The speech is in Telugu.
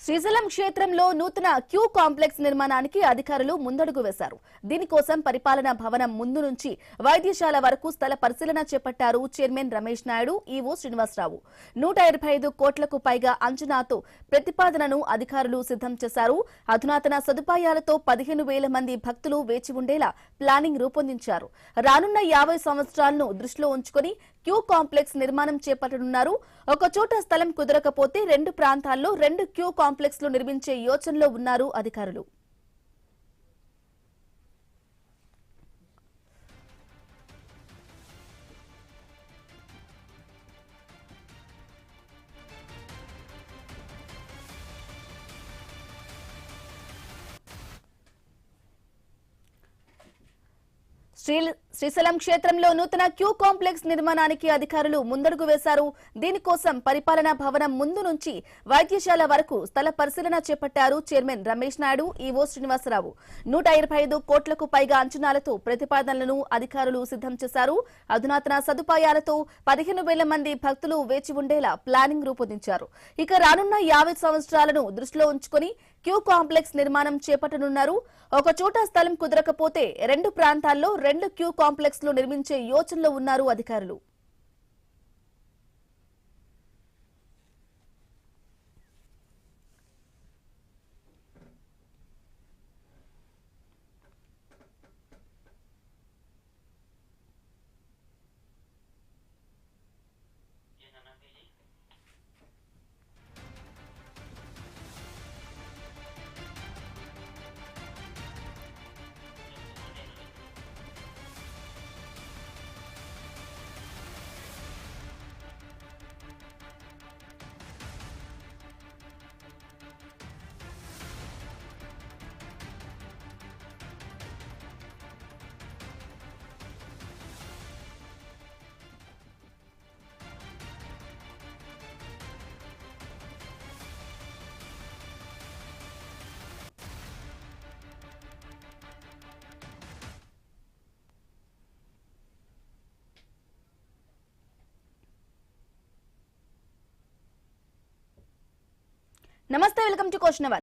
శ్రీశైలం క్షేత్రంలో నూతన క్యూ కాంప్లెక్స్ నిర్మాణానికి అధికారులు ముందడుగు వేశారు. దీనికోసం పరిపాలనా భవనం ముందు నుంచి వైద్యశాల వరకు స్థల పరిశీలన చేపట్టారు చైర్మన్ రమేష్ నాయుడు, ఈవో శ్రీనివాసరావు. 125 కోట్లకు పైగా అంచనాతో ప్రతిపాదనను అధికారులు సిద్ధం చేశారు. అధునాతన సదుపాయాలతో 15,000 మంది భక్తులు వేచి ఉండేలా ప్లానింగ్ రూపొందించారు. రానున్న 50 సంవత్సరాలను దృష్టిలో ఉంచుకుని క్యూ కాంప్లెక్స్ నిర్మాణం చేపట్టనున్నారు. ఒక చోట స్థలం కుదరకపోతే 2 ప్రాంతాల్లో 2 క్యూ కాంప్లెక్స్లు నిర్మించే యోచనలో ఉన్నారు అధికారులు. శ్రీశైలం క్షేత్రంలో నూతన క్యూ కాంప్లెక్స్ నిర్మాణానికి అధికారులు ముందడుగు వేశారు. దీనికోసం పరిపాలనా భవనం ముందు నుంచి వైద్యశాల వరకు స్థల పరిశీలన చేపట్టారు చైర్మన్ రమేష్ నాయుడు, ఈవో శ్రీనివాసరావు. 125 కోట్లకు పైగా అంచనాలతో ప్రతిపాదనలను అధికారులు సిద్ధం చేశారు. అధునాతన సదుపాయాలతో 15,000 మంది భక్తులు వేచి ఉండేలా ప్లానింగ్ రూపొందించారు. ఇక రానున్న 50 సంవత్సరాలను దృష్టిలో ఉంచుకుని క్యూ కాంప్లెక్స్ నిర్మాణం చేపట్టనున్నారు. ఒక చోట స్థలం కుదరకపోతే 2 ప్రాంతాల్లో 2 క్యూ కాంప్లెక్స్లు నిర్మించే యోచనలో ఉన్నారు అధికారులు. నమస్తే, వెల్కమ్ టు క్వశ్చన్ అవర్.